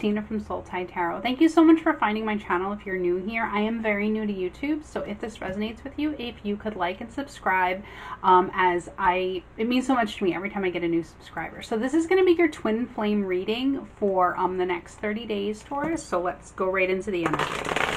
Christina from Soul Tide Tarot. Thank you so much for finding my channel if you're new here. I am very new to YouTube, so if this resonates with you, if you could like and subscribe, it means so much to me every time I get a new subscriber. So this is going to be your twin flame reading for the next 30 days, Taurus. So let's go right into the energy.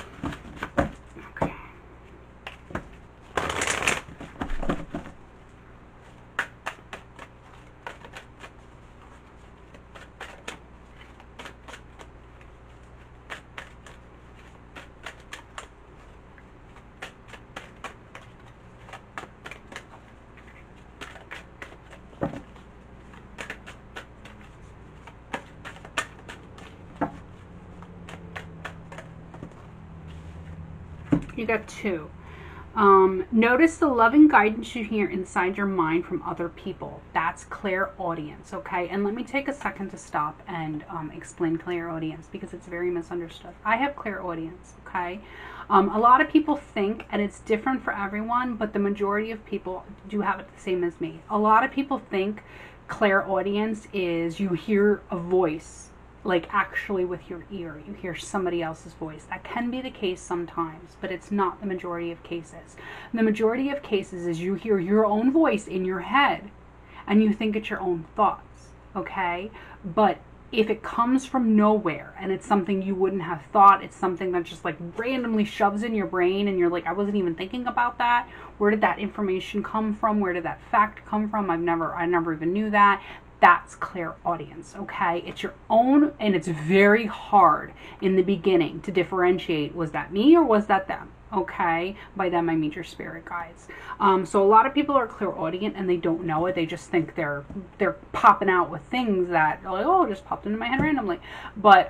You got 2. Notice the loving guidance you hear inside your mind from other people. That's clairaudience, okay? And let me take a second to stop and explain clairaudience because it's very misunderstood. I have clairaudience, okay? A lot of people think, and it's different for everyone, but the majority of people do have it the same as me. A lot of people think clairaudience is you hear a voice, like actually with your ear, you hear somebody else's voice. That can be the case sometimes, but it's not the majority of cases. The majority of cases is you hear your own voice in your head and you think it's your own thoughts, okay? But if it comes from nowhere and it's something you wouldn't have thought, it's something that just like randomly shoves in your brain and you're like, I wasn't even thinking about that. Where did that information come from? Where did that fact come from? I never even knew that. That's clairaudience, okay? It's your own, and it's very hard in the beginning to differentiate, was that me or was that them, okay? By them, I mean your spirit guides. So a lot of people are clairaudient and they don't know it. They just think they're popping out with things that, like, oh, just popped into my head randomly. But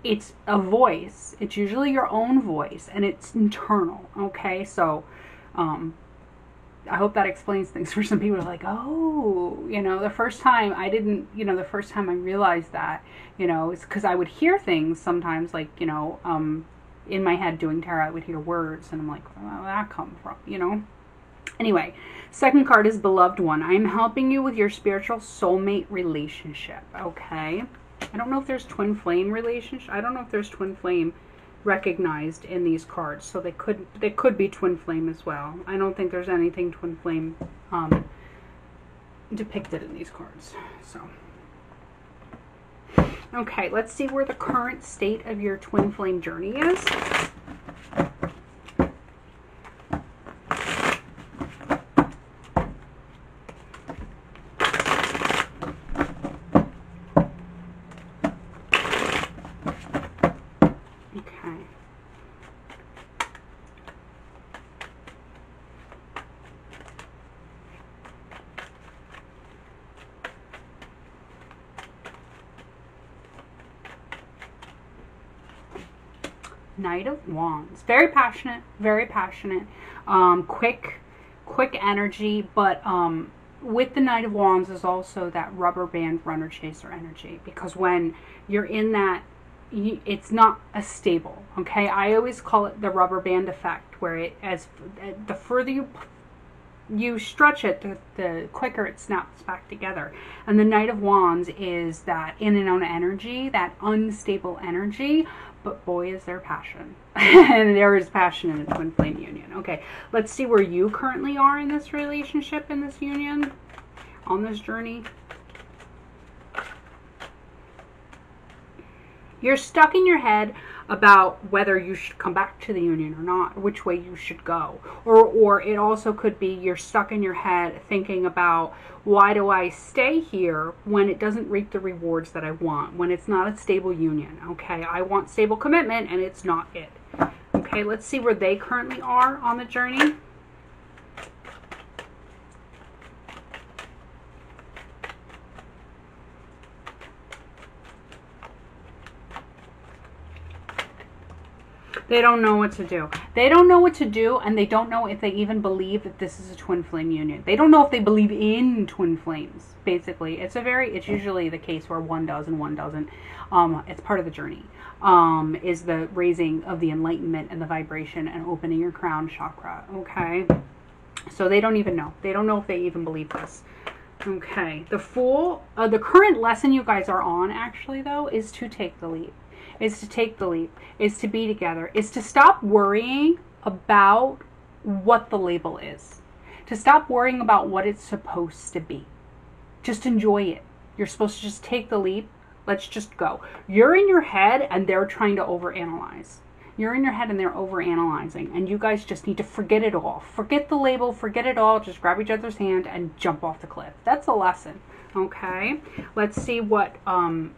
it's a voice. It's usually your own voice, and it's internal, okay? So I hope that explains things for some people. Like, oh, the first time I didn't, the first time I realized that, it's because I would hear things sometimes, like, in my head doing tarot, I would hear words, and I'm like, where did that come from, Anyway, second card is Beloved One. I'm helping you with your spiritual soulmate relationship, okay? I don't know if there's twin flame relationship. I don't know if there's twin flame recognized in these cards, so they could be twin flame as well. I don't think there's anything twin flame depicted in these cards. So okay, let's see where the current state of your twin flame journey is. Knight of Wands. Very passionate, quick energy, but with the Knight of Wands is also that rubber band runner chaser energy, because when you're in that, it's not as stable, okay? I always call it the rubber band effect, where the further you stretch it, the quicker it snaps back together. And the Knight of Wands is that in and out energy, that unstable energy, but boy, is there passion. And there is passion in a twin flame union. Okay, let's see where you currently are in this relationship, in this union, on this journey. You're stuck in your head about whether you should come back to the union or not, or which way you should go. Or it also could be you're stuck in your head thinking about, why do I stay here when it doesn't reap the rewards that I want, when it's not a stable union, okay? I want stable commitment and it's not it. Okay, let's see where they currently are on the journey. They don't know what to do. They don't know what to do, and they don't know if they even believe that this is a twin flame union. They don't know if they believe in twin flames, basically. It's usually the case where one does and one doesn't. It's part of the journey. Is the raising of the enlightenment and the vibration and opening your crown chakra, okay? So they don't even know. They don't know if they even believe this. Okay, the Fool, the current lesson you guys are on actually though is to take the leap. Is to take the leap, is to be together, is to stop worrying about what the label is. To stop worrying about what it's supposed to be. Just enjoy it. You're supposed to just take the leap. Let's just go. You're in your head and they're trying to overanalyze. You're in your head and they're overanalyzing, and you guys just need to forget it all. Forget the label, forget it all, just grab each other's hand and jump off the cliff. That's the lesson, okay? Let's see what, sorry,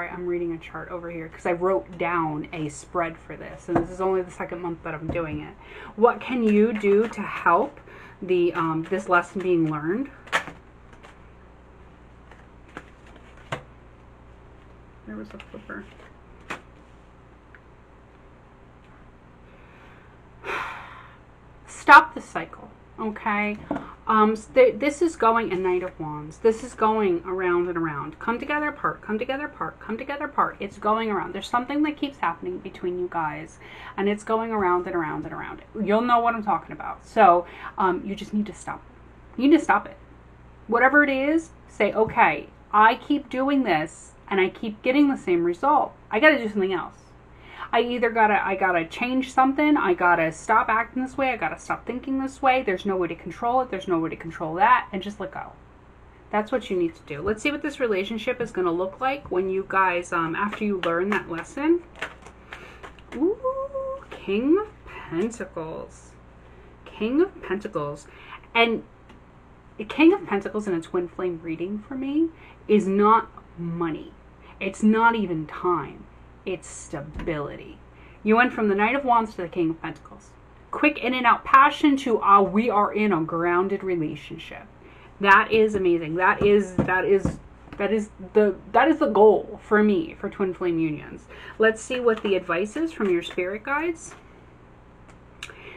I'm reading a chart over here because I wrote down a spread for this, and this is only the second month that I'm doing it. What can you do to help the this lesson being learned? There was a flipper. Stop the cycle, okay? This is going a Knight of Wands. This is going around and around. Come together, part, come together, part, come together, part. It's going around. There's something that keeps happening between you guys, and it's going around and around and around. You'll know what I'm talking about. So you just need to stop. You need to stop it. Whatever it is, say, okay, I keep doing this, and I keep getting the same result. I got to do something else. I gotta change something, I gotta stop acting this way, I gotta stop thinking this way, there's no way to control it, there's no way to control that, and just let go. That's what you need to do. Let's see what this relationship is gonna look like when you guys, after you learn that lesson. Ooh, King of Pentacles. King of Pentacles. And the King of Pentacles in a twin flame reading for me is not money. It's not even time. It's stability. You went from the Knight of Wands to the King of Pentacles. Quick in and out passion to we are in a grounded relationship. That is amazing. That is the goal for me for twin flame unions. Let's see what the advice is from your spirit guides.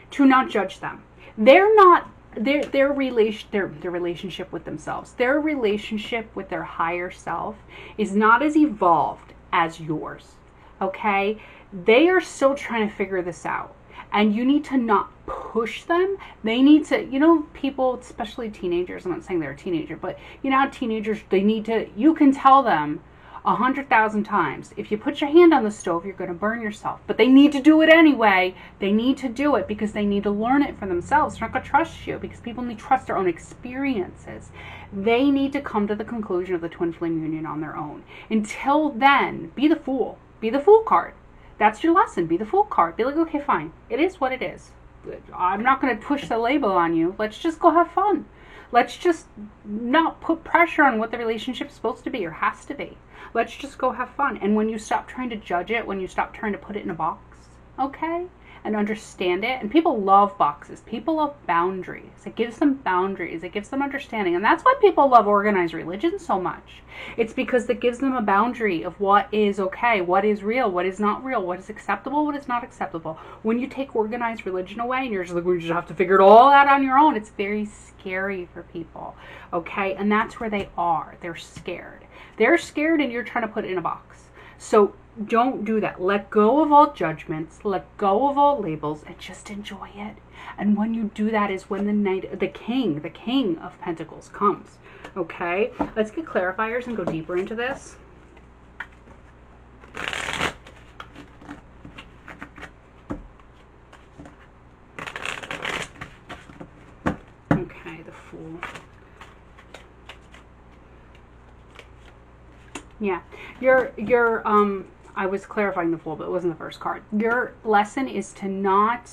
To not judge them. They're not their relationship with themselves. Their relationship with their higher self is not as evolved as yours. Okay, they are still trying to figure this out, and you need to not push them. They need to, people, especially teenagers, I'm not saying they're a teenager, but teenagers, you can tell them 100,000 times, if you put your hand on the stove, you're going to burn yourself, but they need to do it anyway. They need to do it because they need to learn it for themselves. They're not going to trust you because people need to trust their own experiences. They need to come to the conclusion of the twin flame union on their own. Until then, be the fool. Be the Fool card. That's your lesson. Be the Fool card. Be like, okay, fine. It is what it is. I'm not going to push the label on you. Let's just go have fun. Let's just not put pressure on what the relationship is supposed to be or has to be. Let's just go have fun. And when you stop trying to judge it, when you stop trying to put it in a box, okay, and understand it, and people love boxes. People love boundaries. It gives them boundaries. It gives them understanding. And that's why people love organized religion so much. It's because it gives them a boundary of what is okay, what is real, what is not real, what is acceptable, what is not acceptable. When you take organized religion away and you're just like, we just have to figure it all out on your own, it's very scary for people, okay? And that's where they are. They're scared. They're scared and you're trying to put it in a box. So don't do that. Let go of all judgments, let go of all labels, and just enjoy it. And when you do that is when the King of Pentacles comes. Okay, let's get clarifiers and go deeper into this. Okay, the Fool. Yeah, I was clarifying the Fool, but it wasn't the first card. Your lesson is to not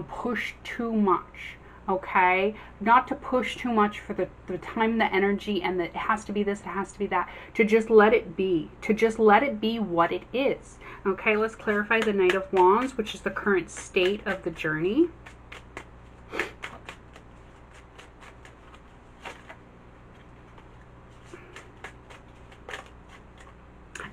push too much. Okay, not to push too much for the time, the energy, and it has to be this, it has to be that. To just let it be. To just let it be what it is. Okay, let's clarify the Knight of Wands, which is the current state of the journey.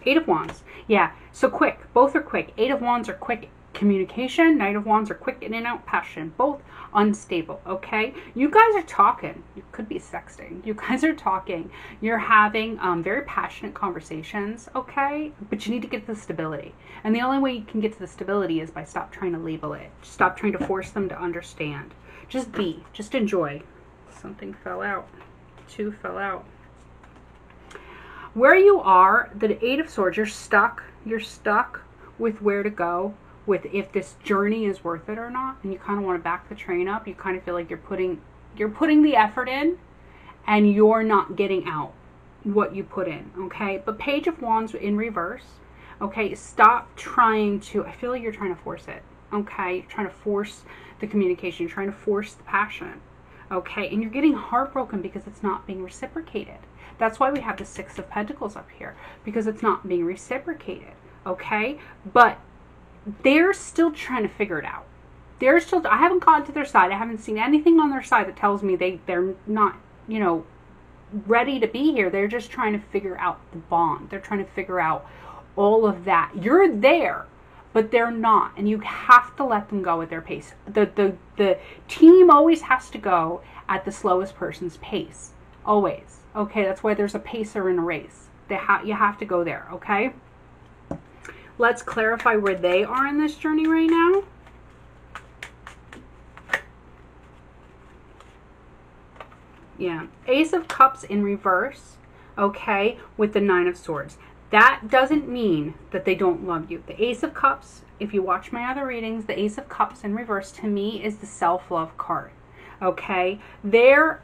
Eight of Wands. Yeah, so quick. Both are quick. Eight of Wands are quick communication. Knight of Wands are quick in and out passion. Both unstable, okay? You guys are talking. You could be sexting. You guys are talking. You're having very passionate conversations, okay? But you need to get to the stability. And the only way you can get to the stability is by stop trying to label it. Stop trying to force them to understand. Just be. Just enjoy. Something fell out. 2 fell out. Where you are, the 8 of Swords, you're stuck. You're stuck with where to go, with if this journey is worth it or not, and you kind of want to back the train up. You kind of feel like you're putting the effort in, and you're not getting out what you put in, okay? But Page of Wands in reverse, okay? Stop trying to, I feel like you're trying to force it, okay? You're trying to force the communication. You're trying to force the passion, okay? And you're getting heartbroken because it's not being reciprocated. That's why we have the 6 of Pentacles up here, because it's not being reciprocated, okay? But they're still trying to figure it out. They're still, I haven't gotten to their side. I haven't seen anything on their side that tells me they're not, you know, ready to be here. They're just trying to figure out the bond. They're trying to figure out all of that. You're there, but they're not, and you have to let them go at their pace. The team always has to go at the slowest person's pace, always. Okay, that's why there's a pacer in a race. You have to go there. Okay, let's clarify where they are in this journey right now. Yeah, Ace of Cups in reverse, okay, with the 9 of Swords. That doesn't mean that they don't love you. The Ace of Cups, if you watch my other readings, the Ace of Cups in reverse to me is the self-love card, okay? They're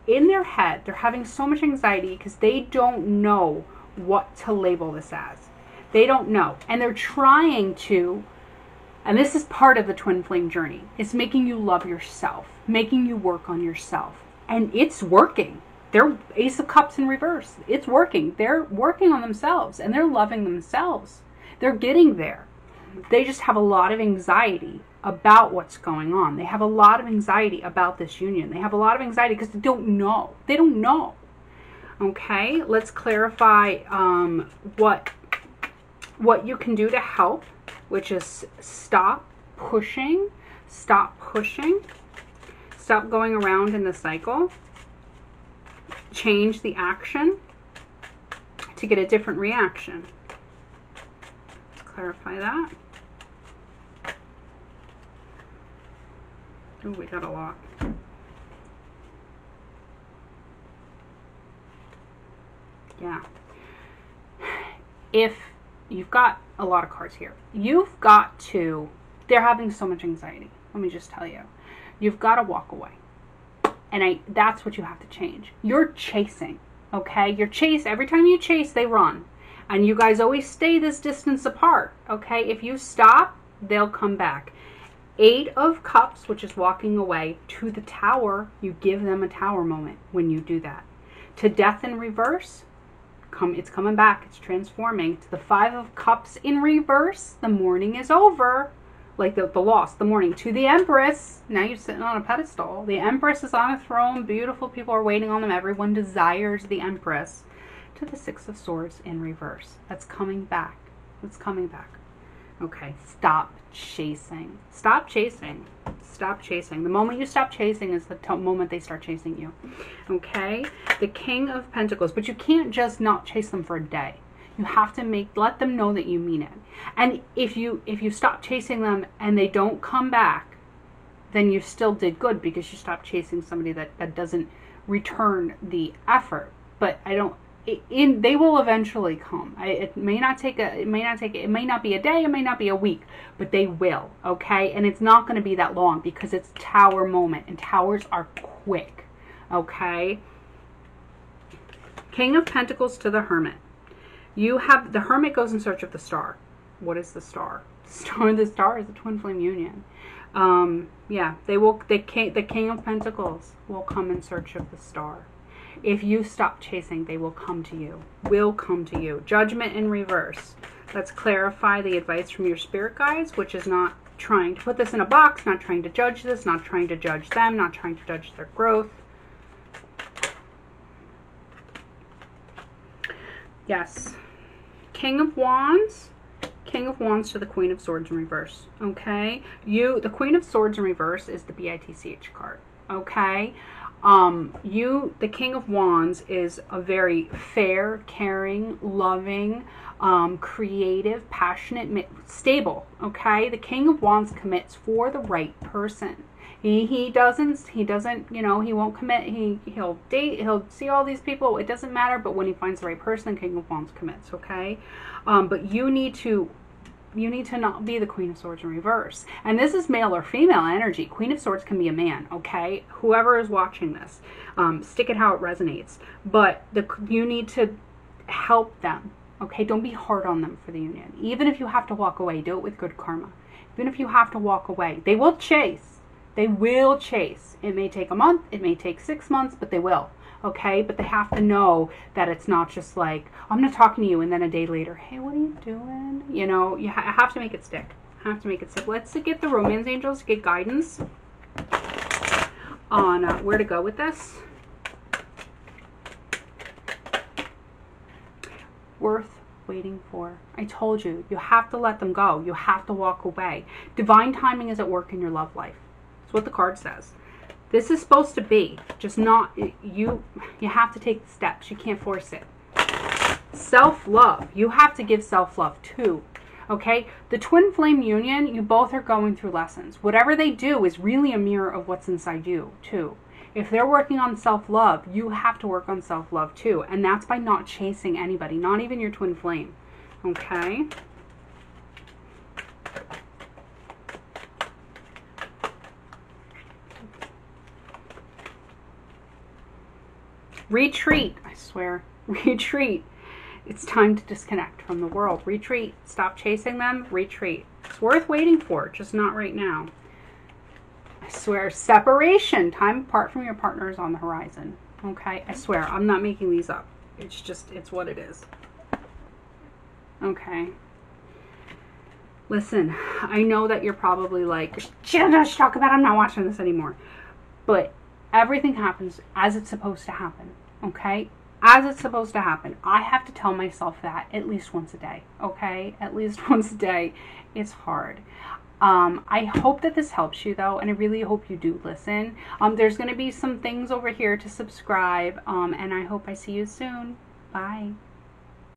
in their head, they're having so much anxiety because they don't know what to label this as. They don't know, and they're trying to. And this is part of the twin flame journey. It's making you love yourself, making you work on yourself. And it's working. They're Ace of Cups in reverse. It's working. They're working on themselves and they're loving themselves. They're getting there. They just have a lot of anxiety about what's going on. They have a lot of anxiety about this union. They have a lot of anxiety because they don't know. They don't know. Okay, let's clarify what you can do to help, which is stop pushing, stop going around in the cycle, change the action to get a different reaction. Let's clarify that. Oh, we got a lot. Yeah. If you've got a lot of cards here, you've got to, they're having so much anxiety. Let me just tell you, you've got to walk away. And that's what you have to change. You're chasing, okay? Every time you chase, they run. And you guys always stay this distance apart, okay? If you stop, they'll come back. 8 of Cups, which is walking away, to the Tower, you give them a Tower moment when you do that. To Death in reverse, it's coming back, it's transforming. To the 5 of Cups in reverse, the mourning is over. Like the loss, the mourning. To the Empress, now you're sitting on a pedestal. The Empress is on a throne. Beautiful people are waiting on them. Everyone desires the Empress. To the 6 of Swords in reverse. That's coming back. It's coming back. Okay, stop chasing. Stop chasing. Stop chasing. The moment you stop chasing is the moment they start chasing you. Okay? The King of Pentacles. But you can't just not chase them for a day. You have to let them know that you mean it. And if you stop chasing them and they don't come back, then you still did good because you stopped chasing somebody that doesn't return the effort. But they will eventually come. It may not be a day, it may not be a week, but they will, okay? And it's not going to be that long because it's Tower moment, and Towers are quick, okay? King of Pentacles to the Hermit. The Hermit goes in search of the star. What is the star? The star is the twin flame union. Yeah, the King of Pentacles will come in search of the star. If you stop chasing, they will come to you. Will come to you. Judgment in reverse. Let's clarify the advice from your spirit guides, which is not trying to put this in a box, not trying to judge this, not trying to judge them, not trying to judge their growth. Yes. King of Wands. King of Wands to the Queen of Swords in reverse. Okay? The Queen of Swords in reverse is the BITCH card. Okay? The King of Wands is a very fair, caring, loving, creative, passionate, stable. Okay? The King of Wands commits for the right person. He doesn't, you know, he won't commit. He'll date, he'll see all these people. It doesn't matter. But when he finds the right person, King of Wands commits. Okay, but you need to not be the Queen of Swords in reverse. And this is male or female energy. Queen of Swords can be a man. Okay, whoever is watching this, stick it how it resonates. But you need to help them. Okay, don't be hard on them for the union. Even if you have to walk away, do it with good karma. Even if you have to walk away, they will chase. They will chase. It may take a month, it may take 6 months, but they will. Okay, but they have to know that it's not just like, I'm not talking to you, and then a day later, hey, what are you doing? You know, you have to make it stick. Have to make it stick. Let's get the romance angels to get guidance on where to go with this. Worth waiting for. I told you, you have to let them go. You have to walk away. Divine timing is at work in your love life. That's what the card says. This is supposed to be, just not, you have to take the steps. You can't force it. Self-love. You have to give self-love too. Okay? The twin flame union, you both are going through lessons. Whatever they do is really a mirror of what's inside you too. If they're working on self-love, you have to work on self-love too. And that's by not chasing anybody, not even your twin flame. Okay? Retreat. I swear. Retreat. It's time to disconnect from the world. Retreat. Stop chasing them. Retreat. It's worth waiting for, just not right now. I swear, separation, time apart from your partner is on the horizon. Okay, I swear, I'm not making these up. It's just, it's what it is. Okay. Listen, I know that you're probably like, just talk about it, I'm not watching this anymore. But everything happens as it's supposed to happen. Okay? As it's supposed to happen. I have to tell myself that at least once a day. Okay? At least once a day. It's hard. I hope that this helps you though, and I really hope you do listen. There's going to be some things over here to subscribe, and I hope I see you soon. Bye.